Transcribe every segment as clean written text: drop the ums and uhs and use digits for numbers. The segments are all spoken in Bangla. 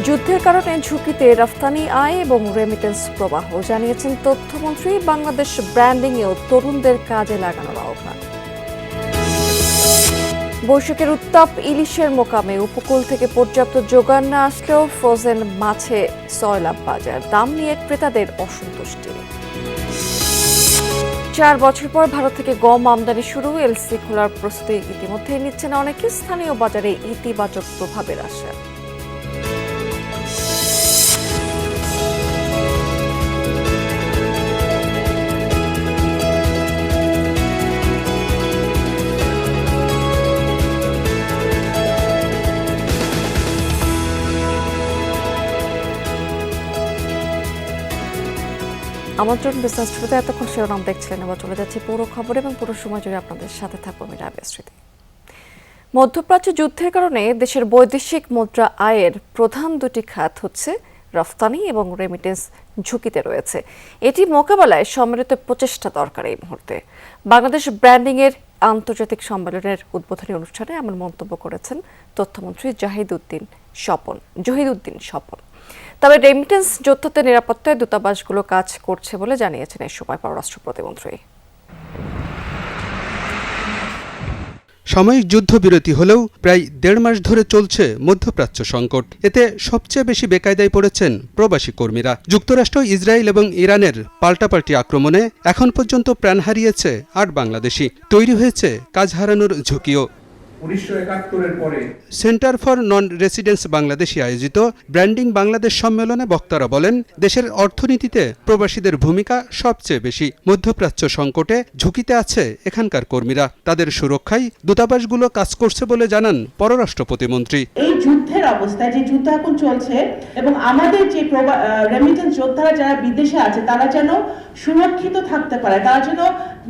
যুদ্ধের কারণে ঝুঁকিতে রফতানি আয় এবং রেমিটেন্স প্রবাহ, জানিয়েছেন তথ্যমন্ত্রী। বাংলাদেশ ব্র্যান্ডিংয়েও তরুণদের কাজে লাগানোর আহ্বান। বৈশাখের উত্তাপ, ইলিশের মোকামে উপকূল থেকে পর্যাপ্ত যোগান না আসলেও ফ্রোজেন মাছে সয়লাব বাজার, দাম নিয়ে ক্রেতাদের অসন্তুষ্টি। 4 বছর পর ভারত থেকে গম আমদানি শুরু, এলসি খোলার প্রস্তুতি ইতিমধ্যেই নিচ্ছেন অনেকে। স্থানীয় বাজারে ইতিবাচক প্রভাবের আশা। আমন্ত্রণ বিজনেস টুডেতে এতক্ষণ শিরোনাম দেখছিলেন। এবার চলে যাচ্ছি পুরো খবর এবং পুরো সময় জুড়ে আপনাদের সাথে থাকবো আমি রাবেয়া স্মৃতি। মধ্যপ্রাচ্য যুদ্ধের কারণে দেশের বৈদেশিক মুদ্রা আয়ের প্রধান দুটি খাত হচ্ছে রফতানি এবং রেমিটেন্স ঝুঁকিতে রয়েছে। এটি মোকাবেলায় সম্মিলিত প্রচেষ্টা দরকার এই মুহূর্তে। বাংলাদেশ ব্র্যান্ডিংয়ের আন্তর্জাতিক সম্মেলনের উদ্বোধনী অনুষ্ঠানে এমন মন্তব্য করেছেন তথ্যমন্ত্রী জহিদুদ্দিন স্বপন। তবে রেমিটেন্স যোদ্ধাদের নিরাপত্তায় দূতাবাসগুলো কাজ করছে বলে জানিয়েছেন এই সময় পররাষ্ট্র প্রতিমন্ত্রী। সাময়িক যুদ্ধবিরতি হলেও প্রায় 1.5 মাস ধরে চলছে মধ্যপ্রাচ্য সংকট। এতে সবচেয়ে বেশি বেকায়দায় পড়েছেন প্রবাসী কর্মীরা। যুক্তরাষ্ট্র, ইসরায়েল এবং ইরানের পাল্টাপাল্টি আক্রমণে এখন পর্যন্ত প্রাণ হারিয়েছে 8 বাংলাদেশি। তৈরি হয়েছে কাজ হারানোর ঝুঁকিও। 1971-এর পরে centre for non residence Bangladeshi আয়োজিত ব্র্যান্ডিং বাংলাদেশ সম্মেলনে বক্তারা বলেন, দেশের অর্থনীতিতে প্রবাসীদের ভূমিকা সবচেয়ে বেশি। মধ্যপ্রাচ্য সংকটে ঝুঁকিতে আছে এখানকার কর্মীরা। তাদের সুরক্ষায় দূতাবাসগুলো কাজ করছে বলে জানান পররাষ্ট্র প্রতিমন্ত্রী। এই যুদ্ধের অবস্থায়, যে যুদ্ধ এখন চলছে, এবং আমাদের যে রেমিটেন্স যোদ্ধারা যারা বিদেশে আছে তারা যেন সুরক্ষিত থাকতে পারে, তারা যেন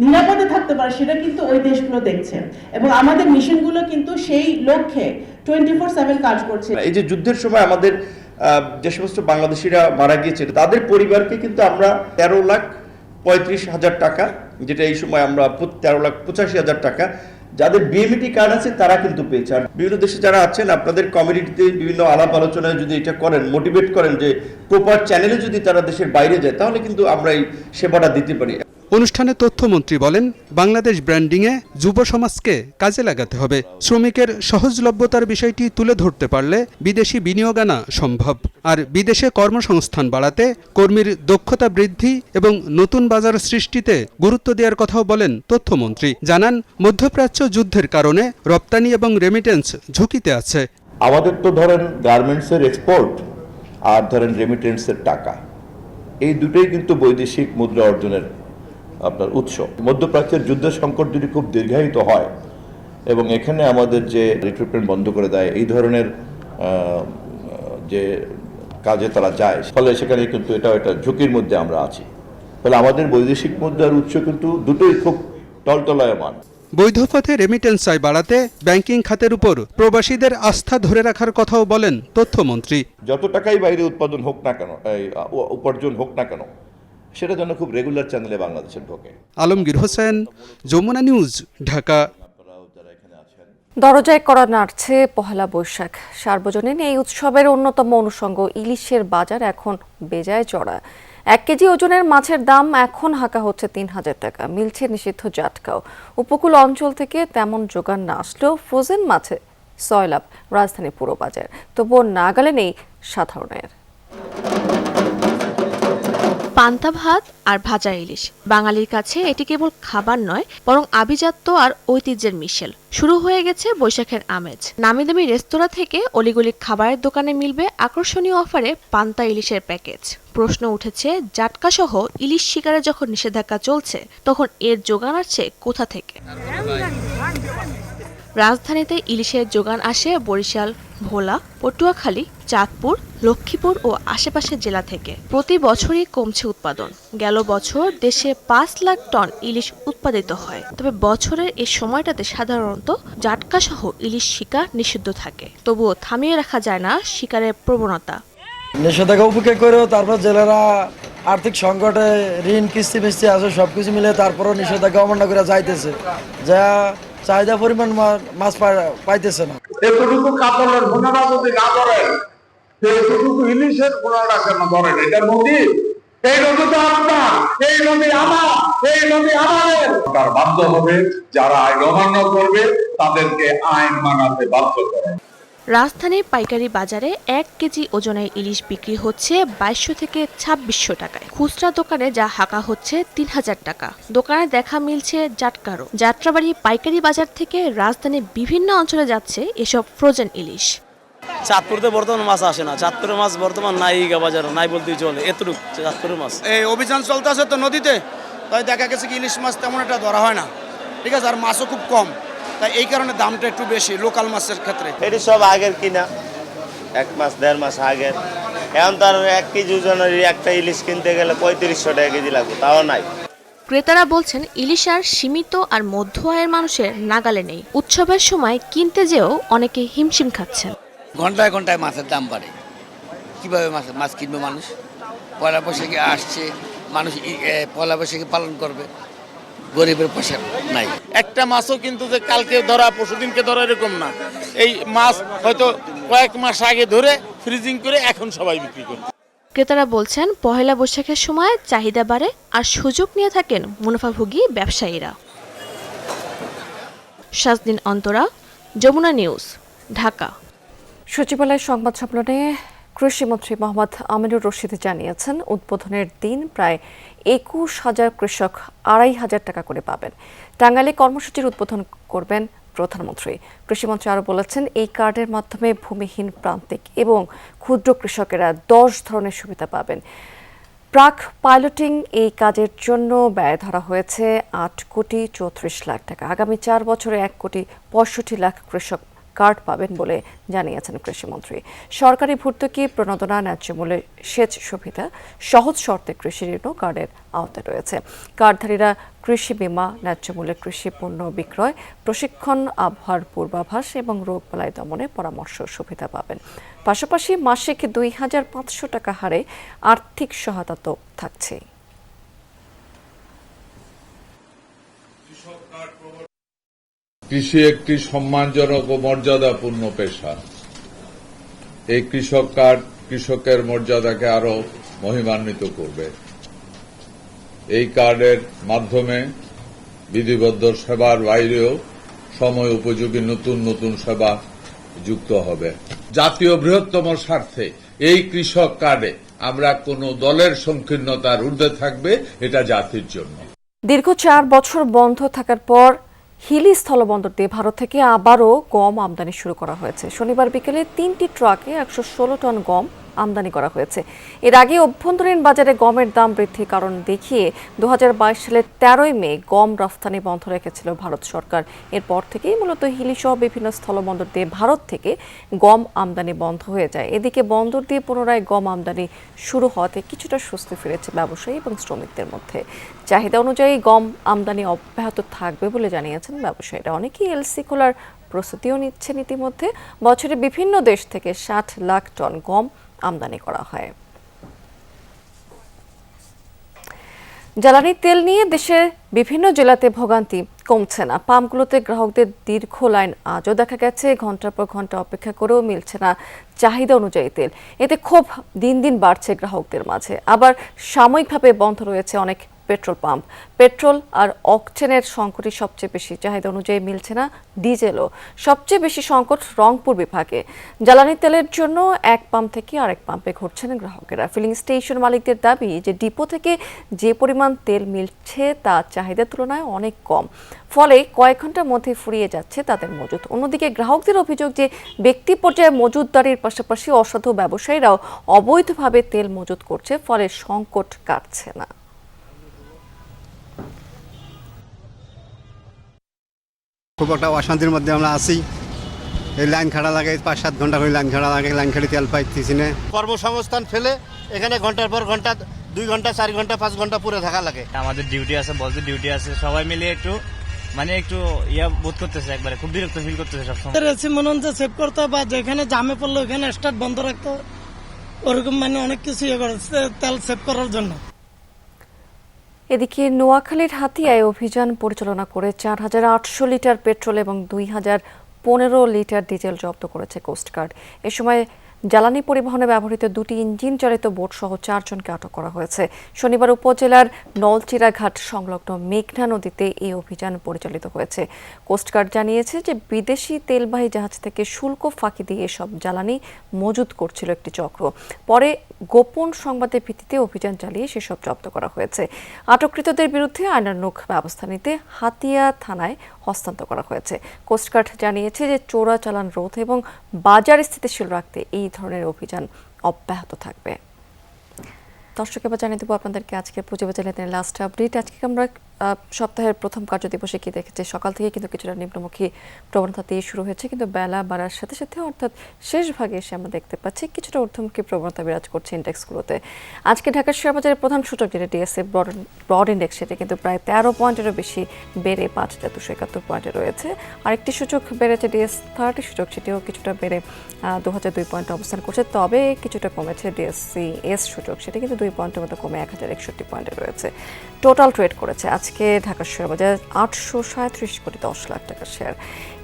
নিরাপদে থাকতে পারে, সেটা কিন্তু ওই দেশগুলো দেখছে এবং আমাদের মিশনগুলো কিন্তু সেই লক্ষ্যে 24/7 কাজ করছে। এই যে যুদ্ধের সময় আমাদের যে সমস্ত বাংলাদেশিরা মারা গিয়েছে তাদের পরিবারকে কিন্তু আমরা 13,35,000 টাকা, যেটা এই সময় আমরা 13,85,000 টাকা, যাদের বিএমইটি কার্ড আছে তারা কিন্তু পেয়েছে। আর বিভিন্ন দেশে যারা আছেন, আপনাদের কমিউনিটিতে বিভিন্ন আলাপ আলোচনায় যদি এটা করেন, মোটিভেট করেন যে প্রপার চ্যানেলে যদি তারা দেশের বাইরে যায়, তাহলে কিন্তু আমরা এই সেবাটা দিতে পারি। অনুষ্ঠানে তথ্যমন্ত্রী বলেন, বাংলাদেশ ব্র্যান্ডিংয়ে যুব সমাজকে কাজে লাগাতে হবে। শ্রমিকের সহজলভ্যতার বিষয়টি তুলে ধরতে পারলে বিদেশি বিনিয়োগ আনা সম্ভব। আর বিদেশে কর্মসংস্থান বাড়াতে কর্মীর দক্ষতা বৃদ্ধি এবং নতুন বাজার সৃষ্টিতে গুরুত্ব দেওয়ার কথাও বলেন তথ্যমন্ত্রী। জানান, মধ্যপ্রাচ্য যুদ্ধের কারণে রপ্তানি এবং রেমিটেন্স ঝুঁকিতে আছে। আমাদের তো ধরেন গার্মেন্টসের এক্সপোর্ট আর ধরেন রেমিটেন্সের টাকা, এই দুটোই কিন্তু বৈদেশিক মুদ্রা অর্জনের আপনার উৎস। মধ্যপ্রাচ্যের যুদ্ধ সংকট যদি খুব দীর্ঘায়িত হয় এবং এখানে আমাদের যে রিক্রুটমেন্ট বন্ধ করে দেয়, এই ধরনের যে কাজে তারা যায়, ফলে সেখানে কিন্তু এটা ঝুঁকির মধ্যে আমরা আছি। ফলে আমাদের বৈদেশিক মুদ্রার উৎস কিন্তু দুটোই খুব টলটলায়মান। বৈধ পথে রেমিটেন্স আয় বাড়াতে ব্যাংকিং খাতের উপর প্রবাসীদের আস্থা ধরে রাখার কথাও বলেন তথ্যমন্ত্রী। যত টাকাই বাইরে উৎপাদন হোক না কেন, উপার্জন হোক না কেন, সেটা যেন খুব রেগুলার চ্যানেলে বাংলাদেশের ঢোকে। আলমগীর হোসেন, যমুনা নিউজ, ঢাকা। দরজায় কড়া নাড়ছে পহেলা বৈশাখ। সার্বজনীন এই উৎসবের অন্যতম অনুষঙ্গ ইলিশের বাজার এখন বেজায় চড়া। 1 কেজি ওজনের মাছের দাম এখন হাঁকা হচ্ছে 3,000 টাকা। মিলছে নিষিদ্ধ জাটকাও। উপকূল অঞ্চল থেকে তেমন যোগান না আসলেও ফ্রোজেন মাছে সয়লাব রাজধানী পুরো বাজার। তবুও নাগালে নেই সাধারণের। পান্তা ভাত আর ভাজা ইলিশ বাঙালির কাছে এটি কেবল খাবার নয়, বরং আভিজাত্য আর ঐতিহ্যের মিশেল। শুরু হয়ে গেছে বৈশাখের আমেজ। নামি দামি রেস্তোরাঁ থেকে অলিগলি খাবারের দোকানে মিলবে আকর্ষণীয় অফারে পান্তা ইলিশের প্যাকেজ। প্রশ্ন উঠেছে, জাটকা সহ ইলিশ শিকারে যখন নিষেধাজ্ঞা চলছে, তখন এর যোগান আসছে কোথা থেকে? রাজধানীতে ইলিশের যোগান আসে বরিশাল, ভোলা, পটুয়াখালী, চাঁদপুর, লক্ষ্মীপুর ও আশেপাশের জেলা থেকে। প্রতি বছরই কমছে উৎপাদন। গেল বছর দেশে 5 লাখ টন ইলিশ উৎপাদিত হয়। তবে বছরের এই সময়টাতে সাধারণত জাটকা সহ ইলিশ শিকার নিষিদ্ধ থাকে। তবুও থামিয়ে রাখা যায় না শিকারের প্রবণতা। নিষেধাজ্ঞা উপেক্ষা করেও তারপর জেলেরা আর্থিক সংকটে ঋণ কিস্তি মিস্তি আছে, সবকিছু মিলে তারপরও নিষেধাজ্ঞা অমান্য করে যাইতেছে, যা চাহিদা পরিমাণ মাছ পাইতেছে না। এতটুকু কাপড়ের ভুনারা যদি না করেন, শুধু ইলিশের পোনাটা কেন ধরেন? এটা নদী, এই নদী তো আপনার, এই নদী আমার, এই নদী আমাদের। তার বাধ্য হবে, যারা আইন অমান্য করবে তাদেরকে আইন মানাতে বাধ্য করে। রাজধানীর পাইকারি বাজারে 1 কেজি ওজনের ইলিশ বিক্রি হচ্ছে 2200 থেকে 2600 টাকায়। খুচরা দোকানে যা হাঁকা হচ্ছে 3000 টাকা। দোকানে দেখা মিলছে জাটকারও। যাত্রাবাড়ি পাইকারি বাজার থেকে রাজধানীর বিভিন্ন অঞ্চলে যাচ্ছে এসব ফ্রোজেন ইলিশ। চাঁদপুরতে বর্তমান মাছ আসে না, চাঁদপুরের মাছ বর্তমান নাই বাজারে, নাই বলতেই চলে, এতটুকু চাঁদপুরের মাছ। এই অভিযান চলতে আছে তো নদীতে, তাই দেখা গেছে কি ইলিশ মাছ তেমন একটা ধরা হয় না, ঠিক আছে, আর মাছও খুব কম, তাই এই কারণে দামটা একটু বেশি লোকাল মাছের ক্ষেত্রে। এটি সব আগের কিনা, 1 মাস 1.5 মাস আগের। এখন তার 1 কেজি ওজনের একটা ইলিশ কিনতে গেলে 3500 টাকা কেজি লাগবে, তাও নাই। ক্রেতারা বলছেন ইলিশ আর সীমিত আর মধ্য আয়ের মানুষের নাগালে নেই। উৎসবের সময় কিনতে যেও অনেকে হিমশিম খাচ্ছেন। ঘন্টায় ঘন্টায় মাছের দাম বাড়ে, কীভাবে মাছ কিনবে মানুষ? পয়লা বৈশাখে আসছে, মানুষ পয়লা বৈশাখে পালন করবে, গরিবের পয়সা নাই। একটা মাছও কিন্তু যে কালকে ধরা পরশুদিনকে ধরা এরকম না, এই মাছ হয়তো কয়েক মাস আগে ধরে ফ্রিজিং করে এখন সবাই বিক্রি করে। ক্রেতারা বলছেন পহেলা বৈশাখের সময় চাহিদা বাড়ে আর সুযোগ নিয়ে থাকেন মুনাফাভোগী ব্যবসায়ীরা। শাজদিন অন্তরা, যমুনা নিউজ, ঢাকা। সচিবালয়ের সংবাদ সম্মেলনে কৃষিমন্ত্রী মোহাম্মদ আমিনুর রশিদ জানিয়েছেন উদ্বোধনের দিন প্রায় 21,000 কৃষক 2,500 টাকা করে পাবেন। টাঙ্গাইলে কর্মসূচির উদ্বোধন করবেন প্রধানমন্ত্রী। কৃষিমন্ত্রী আরও বলেছেন এই কার্ডের মাধ্যমে ভূমিহীন প্রান্তিক এবং ক্ষুদ্র কৃষকেরা 10 ধরনের সুবিধা পাবেন। প্রাক পাইলটিং এই কাজের জন্য ব্যয় ধরা হয়েছে 8,34,00,000 টাকা। আগামী 4 বছরে 1,65,00,000 কৃষক কার্ড পাবেন বলে জানিয়েছেন কৃষিমন্ত্রী। সরকারি ভর্তুকি, প্রণোদনা, ন্যায্য মূল্যে সেচ সুবিধা, সহজ শর্তে কৃষি ঋণও কার্ডের আওতায় রয়েছে। কার্ডধারীরা কৃষি বীমা, ন্যায্য মূল্যে কৃষি পণ্য বিক্রয়, প্রশিক্ষণ, আবহাওয়ার পূর্বাভাস এবং রোগবালাই দমনে পরামর্শ সুবিধা পাবেন। পাশাপাশি মাসিক 2,500 টাকা হারে আর্থিক সহায়তা তো থাকছেই। কৃষি একটি সম্মানজনক ও মর্যাদাপূর্ণ পেশা। এই কৃষক কার্ড কৃষকের মর্যাদাকে আরো মহিমান্বিত করবে। এই কার্ডের মাধ্যমে বিধিবদ্ধ সেবার বাইরেও সময় উপযোগী নতুন নতুন সেবা যুক্ত হবে। জাতীয় বৃহত্তম স্বার্থে এই কৃষক কার্ডে আমরা কোনো দলের সংকীর্ণতার ঊর্ধ্বে থাকবে, এটা জাতির জন্য। দীর্ঘ 4 বছর বন্ধ থাকার পর হিলি স্থলবন্দর দিয়ে ভারত থেকে আবারও গম আমদানি শুরু করা হয়েছে। শনিবার বিকেলে 3টি ট্রাকে 116 টন গম আমদানি করা হয়েছে। এর আগে অভ্যন্তরীণ বাজারে গমের দাম বৃদ্ধির কারণ দেখিয়ে 2022 সালের 13ই মে গম রফতানি বন্ধ রেখেছিল ভারত সরকার। এরপর থেকেই মূলত হিলি সহ বিভিন্ন স্থলবন্দর দিয়ে ভারত থেকে গম আমদানি বন্ধ হয়ে যায়। এদিকে বন্দর দিয়ে পুনরায় গম আমদানি শুরু হওয়াতে কিছুটা স্বস্তি ফিরেছে ব্যবসায়ী এবং শ্রমিকদের মধ্যে। চাহিদা অনুযায়ী গম আমদানি অব্যাহত থাকবে বলে জানিয়েছেন ব্যবসায়ীরা। অনেকেই এলসি খোলার প্রস্তুতিও নিচ্ছেন। ইতিমধ্যে বছরে বিভিন্ন দেশ থেকে 60 লাখ টন গম আমদানি করা হয়। জ্বালানি তেল নিয়ে দেশের বিভিন্ন জেলাতে ভোগান্তি কমছে না। পাম্পগুলোতে গ্রাহকদের দীর্ঘ লাইন আজও দেখা গেছে। ঘন্টার পর ঘন্টা অপেক্ষা করেও মিলছে না চাহিদা অনুযায়ী তেল। এতে ক্ষোভ দিন দিন বাড়ছে গ্রাহকদের মাঝে। আবার সাময়িকভাবে বন্ধ রয়েছে অনেক পেট্রোল পাম্প। পেট্রোল আর অকটেনের সংকটই সবচেয়ে বেশি। চাহিদা অনুযায়ী মিলছে না ডিজেলও। সবচেয়ে বেশি সংকট রংপুর বিভাগে। জ্বালানি তেলের জন্য এক পাম্প থেকে আরেক পাম্পে ঘুরছেন গ্রাহকেরা। ফিলিং স্টেশন মালিকদের দাবি যে ডিপো থেকে যে পরিমাণ তেল মিলছে তা চাহিদার তুলনায় অনেক কম, ফলে কয়েক ঘন্টার মধ্যে ফুরিয়ে যাচ্ছে তাদের মজুত। অন্যদিকে গ্রাহকদের অভিযোগ যে ব্যক্তি পর্যায়ে মজুতদারির পাশাপাশি অসাধু ব্যবসায়ীরাও অবৈধভাবে তেল মজুত করছে, ফলে সংকট কাটছে না। খুব একটা অশান্তির মধ্যে আমরা আছি। এই লাইন খাড়া লাগে, 5-7 ঘন্টা করে লাইন খাড়া লাগে, লাইন খেটে তেল পাইতেছি না। কর্মসংস্থান ফেলে এখানে ঘন্টার পর ঘন্টা 2 ঘন্টা 4 ঘন্টা 5 ঘন্টা পুরো থাকা লাগে। আমাদের ডিউটি আছে, বলতে ডিউটি আছে, সবাই মিলে একটু একটু বোধ করতেছে, একবারে খুব বিরক্ত ফিল করতেছে সবসময়। মনে হচ্ছে সেভ করতে বা যেখানে জামে পড়লো ওখানে স্টার্ট বন্ধ রাখতে, ওরকম অনেক কিছু তেল সেভ করার জন্য। এদিকে নোয়াখালীর হাতিয়ায় অভিযান পরিচালনা করে 4,800 লিটার পেট্রোল এবং 2,015 লিটার ডিজেল জব্দ করেছে কোস্টগার্ড। এ সময় জ্বালানি পরিবহনে ব্যবহৃত 2টি ইঞ্জিন চালিত বোট সহ 4 জনকে আটক করা হয়েছে। শনিবার উপজেলার নলচিরাঘাট সংলগ্ন মেঘনা নদীতে এই অভিযান পরিচালিত হয়েছে। কোস্টগার্ড জানিয়েছে যে বিদেশি তেলবাহী জাহাজ থেকে শুল্ক ফাঁকি দিয়ে এসব জ্বালানি মজুত করছিল একটি চক্র। পরে গোপন সংবাদের ভিত্তিতে অভিযান চালিয়ে সেসব জব্দ করা হয়েছে। আটককৃতদের বিরুদ্ধে আইনানুগ ব্যবস্থা নিতে হাতিয়া থানায় হস্তান্তর করা হয়েছে। কোস্টগার্ড জানিয়েছে যে চোরাচালান রোধ এবং বাজার স্থিতিশীল রাখতে এই ধরনের অভিযান অব্যাহত থাকবে। দর্শক, এবার জানিয়ে দেবো আপনাদেরকে আজকে পুঁজিবাজার লাস্ট আপডেট। আজকে আমরা সপ্তাহের প্রথম কার্যদিবসে কি দেখেছি, সকাল থেকে কিন্তু কিছুটা নিম্নমুখী প্রবণতা দিয়ে শুরু হয়েছে, কিন্তু বেলা বাড়ার সাথে সাথে অর্থাৎ শেষ ভাগে এসে আমরা দেখতে পাচ্ছি কিছুটা ঊর্ধ্বমুখী প্রবণতা বিরাজ করছে ইন্ডেক্সগুলোতে। আজকে ঢাকা শেয়ার বাজারের প্রধান সূচক যেটা ডিএসসি ব্রড ইন্ডেক্স, সেটা কিন্তু প্রায় 13 পয়েন্টেরও বেশি বেড়ে 5,271 পয়েন্টে রয়েছে। আরেকটি সূচক বেড়েছে ডিএস30 সূচক, সেটিও কিছুটা বেড়ে 2002 পয়েন্টে অবস্থান করছে। তবে কিছুটা কমেছে ডিএসসি এস সূচক, সেটা কিন্তু 2 পয়েন্টের মতো কমে 1061 পয়েন্টে রয়েছে। টোটাল ট্রেড করেছে আজকে ঢাকা শেয়ার বাজার 837 কোটি 10 লাখ টাকার শেয়ার।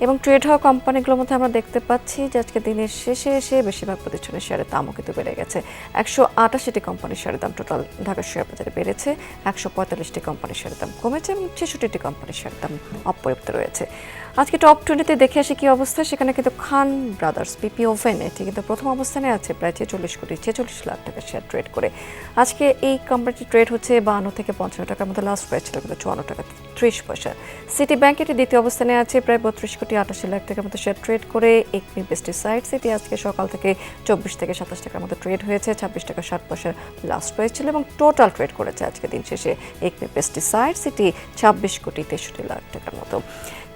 এবং ট্রেড হওয়া কোম্পানিগুলোর মধ্যে আমরা দেখতে পাচ্ছি যে আজকে দিনের শেষে এসে বেশিরভাগ প্রতিষ্ঠানের শেয়ারের দামও কিন্তু বেড়ে গেছে। 188টি কোম্পানির শেয়ারের দাম টোটাল ঢাকা শেয়ার বাজারে বেড়েছে, 145টি কোম্পানির শেয়ারের দাম কমেছে এবং 66টি কোম্পানির শেয়ারের দাম অপরিবর্তিত রয়েছে। আজকে টপ 20তে দেখে আসি কি অবস্থা। সেখানে কিন্তু খান ব্রাদার্স পিপি ওভেন এটি কিন্তু প্রথম অবস্থানে আছে প্রায় 46 কোটি 46 লাখ টাকা শেয়ার ট্রেড করে। আজকে এই কোম্পানিটি ট্রেড হচ্ছে 52 থেকে 55 টাকার মধ্যে, লাস্ট প্রাইস ছিল কিন্তু 54 টাকা 30 পয়সা। সিটি ব্যাংক এটি দ্বিতীয় অবস্থানে আছে প্রায় 32 কোটি 88 লাখ টাকার মধ্যে শেয়ার ট্রেড করে। একমি পেস্টিসাইডস এটি আজকে সকাল থেকে 24 থেকে 27 টাকার মধ্যে ট্রেড হয়েছে, 26 টাকা 60 পয়সার লাস্ট প্রাইস ছিল এবং টোটাল ট্রেড করেছে আজকে দিন শেষে একমি পেস্টিসাইডস এটি 26 কোটি 63 লাখ টাকার মতো।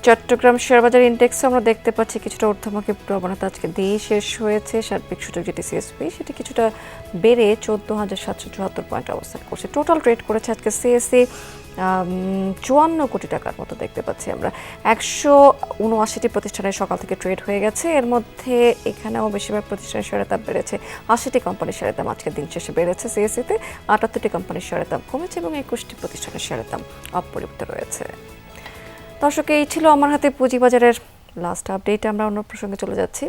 চট্টগ্রাম শেয়ারবাজার ইন্ডেক্সে আমরা দেখতে পাচ্ছি কিছুটা ঊর্ধ্বমুখী প্রবণতা আজকে দিয়ে শেষ হয়েছে। সার্বিক সূচক যেটি সিএসপি সেটি কিছুটা বেড়ে 14,774 পয়েন্ট অবস্থান করছে। টোটাল ট্রেড করেছে আজকে সিএসসি 54 কোটি টাকার মতো দেখতে পাচ্ছি আমরা। 179টি প্রতিষ্ঠানের সকাল থেকে ট্রেড হয়ে গেছে। এর মধ্যে এখানেও বেশিরভাগ প্রতিষ্ঠানের শেয়ারের দাম বেড়েছে। 80টি কোম্পানির শেয়ারের দাম আজকের দিন শেষে বেড়েছে সিএসসিতে, 78টি কোম্পানির শেয়ারের দাম কমেছে এবং 21টি প্রতিষ্ঠানের শেয়ারের দাম অপরিবর্তিত রয়েছে। দর্শক, এই ছিল আমার হাতে পুঁজিবাজারের লাস্ট আপডেট। আমরা অন্য প্রসঙ্গে চলে যাচ্ছি।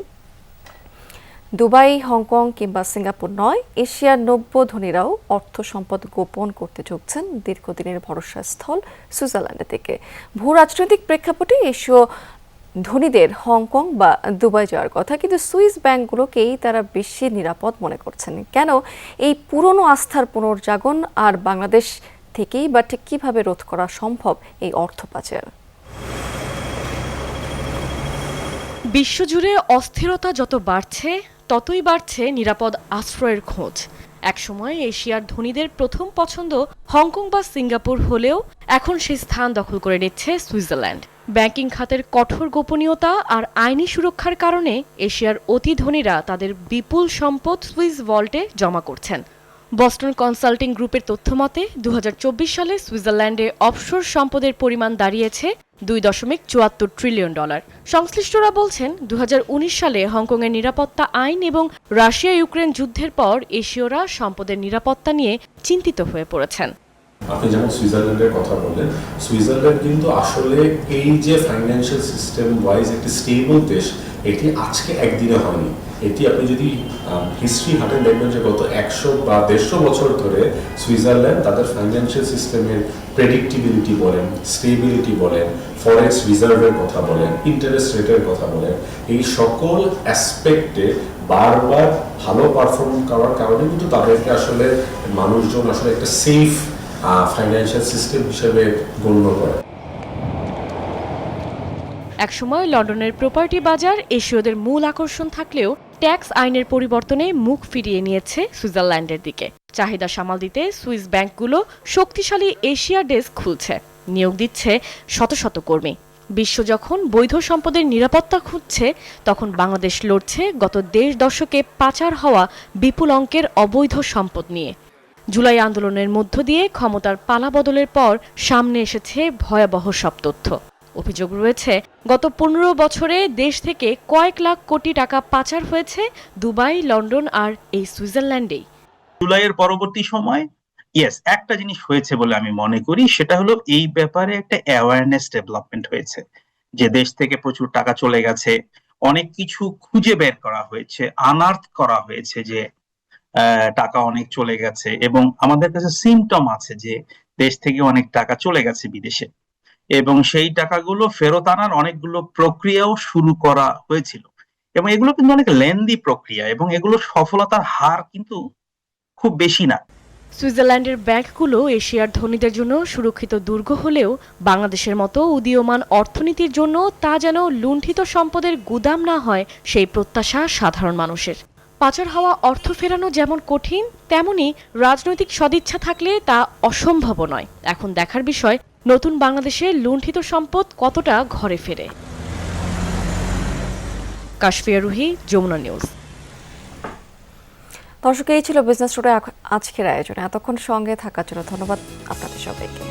দুবাই, হংকং কিংবা সিঙ্গাপুর নয়, এশিয়ার নব্য ধনীরাও অর্থ সম্পদ গোপন করতে ঝুঁকছেন দীর্ঘদিনের ভরসা স্থল সুইজারল্যান্ডের দিকে। ভূ রাজনৈতিক প্রেক্ষাপটে এশীয় ধনীদের হংকং বা দুবাই যাওয়ার কথা, কিন্তু সুইস ব্যাংকগুলোকেই তারা বেশি নিরাপদ মনে করছেন। কেন এই পুরনো আস্থার পুনর্জাগরণ, আর বাংলাদেশ থেকেই বা ঠিক কীভাবে রোধ করা সম্ভব এই অর্থ পাচার? বিশ্বজুড়ে অস্থিরতা যত বাড়ছে ততই বাড়ছে নিরাপদ আশ্রয়ের খোঁজ। একসময় এশিয়ার ধনীদের প্রথম পছন্দ হংকং বা সিঙ্গাপুর হলেও এখন সেই স্থান দখল করে নিচ্ছে সুইজারল্যান্ড। ব্যাংকিং খাতের কঠোর গোপনীয়তা আর আইনি সুরক্ষার কারণে এশিয়ার অতি ধনীরা তাদের বিপুল সম্পদ সুইস ভল্টে জমা করছেন। বস্টন কনসাল্টিং গ্রুপের তথ্যমতে 2024 সালে সুইজারল্যান্ডে অফশোর সম্পদের পরিমাণ দাঁড়িয়েছে $2.74 ট্রিলিয়ন। সংশ্লিষ্টরা বলছেন 2019 সালে হংকংয়ের নিরাপত্তা আইন এবং রাশিয়া ইউক্রেন যুদ্ধের পর এশীয়রা সম্পদের নিরাপত্তা নিয়ে চিন্তিত হয়ে পড়েছেন। আপনি যেমন সুইজারল্যান্ডের কথা বললেন, সুইজারল্যান্ড কিন্তু আসলে এই যে ফাইন্যান্সিয়াল সিস্টেম ওয়াইজ একটি স্টেবল দেশ, এটি আজকে একদিনে হয়নি। এটি আপনি যদি হিস্ট্রি হাঁটেন দেখবেন যে গত 100 বা 150 বছর ধরে সুইজারল্যান্ড তাদের ফাইন্যান্সিয়াল সিস্টেমের প্রেডিক্টিবিলিটি বলেন, স্টেবিলিটি বলেন, ফরেক্স রিজার্ভের কথা বলেন, ইন্টারেস্ট রেটের কথা বলেন, এই সকল অ্যাসপেক্টে বারবার ভালো পারফর্ম করার কারণে কিন্তু তাদেরকে আসলে মানুষজন আসলে একটা সেফ ফাইন্যান্সিয়াল সিস্টেম হিসেবে গণ্য করে। একসময় লন্ডনের প্রপার্টি বাজার এশীয়দের মূল আকর্ষণ থাকলেও ট্যাক্স আইনের পরিবর্তনে মুখ ফিরিয়ে নিয়েছে সুইজারল্যান্ডের দিকে। চাহিদা সামাল দিতে সুইস ব্যাংকগুলো শক্তিশালী এশিয়া ডেস্ক খুলছে, নিয়োগ দিচ্ছে শত শত কর্মী। বিশ্ব যখন বৈধ সম্পদের নিরাপত্তা খুঁজছে, তখন বাংলাদেশ লড়ছে গত 1.5 দশকে পাচার হওয়া বিপুল অঙ্কের অবৈধ সম্পদ নিয়ে। জুলাই আন্দোলনের মধ্য দিয়ে ক্ষমতার পালাবদলের পর সামনে এসেছে ভয়াবহ সব তথ্য। অভিযোগ রয়েছে গত 15 বছরে দেশ থেকে কয়েক লাখ কোটি টাকা পাচার হয়েছে দুবাই, লন্ডন আর এই সুইজারল্যান্ডেই। জুলাইয়ের পরবর্তী সময় একটা জিনিস হয়েছে বলে আমি মনে করি, সেটা হলো এই ব্যাপারে একটা অ্যাওয়ারনেস ডেভেলপমেন্ট হয়েছে যে দেশ থেকে প্রচুর টাকা চলে গেছে, অনেক কিছু খুঁজে বের করা হয়েছে, আনআর্থ করা হয়েছে যে টাকা অনেক চলে গেছে, এবং আমাদের কাছে সিমটম আছে যে দেশ থেকে অনেক টাকা চলে গেছে বিদেশে, এবং সেই টাকাগুলো ফেরত আনার অনেকগুলো প্রক্রিয়াও শুরু করা হয়েছিল, এবং এগুলো কিন্তু অনেক লেন্দি প্রক্রিয়া, এবং এগুলো সফলতার হার কিন্তু খুব বেশি না। সুইজারল্যান্ডের ব্যাংকগুলো এশিয়ার ধনীদের জন্য সুরক্ষিত দুর্গ হলেও বাংলাদেশের মতো উদীয়মান অর্থনীতির জন্য তা যেন লুণ্ঠিত সম্পদের গুদাম না হয়, সেই প্রত্যাশা সাধারণ মানুষের। পাচার হওয়া অর্থ ফেরানো যেমন কঠিন, তেমনি রাজনৈতিক সদিচ্ছা থাকলে তা অসম্ভব নয়। এখন দেখার বিষয় নতুন বাংলাদেশে লুণ্ঠিত সম্পদ কতটা ঘরে ফেরে। কাশফিয়া রুহি, যমুনা নিউজ। দর্শক, এই ছিল বিজনেস টুডে আজকের আয়োজনে। এতক্ষণ সঙ্গে থাকার জন্য ধন্যবাদ আপনাদের সবাইকে।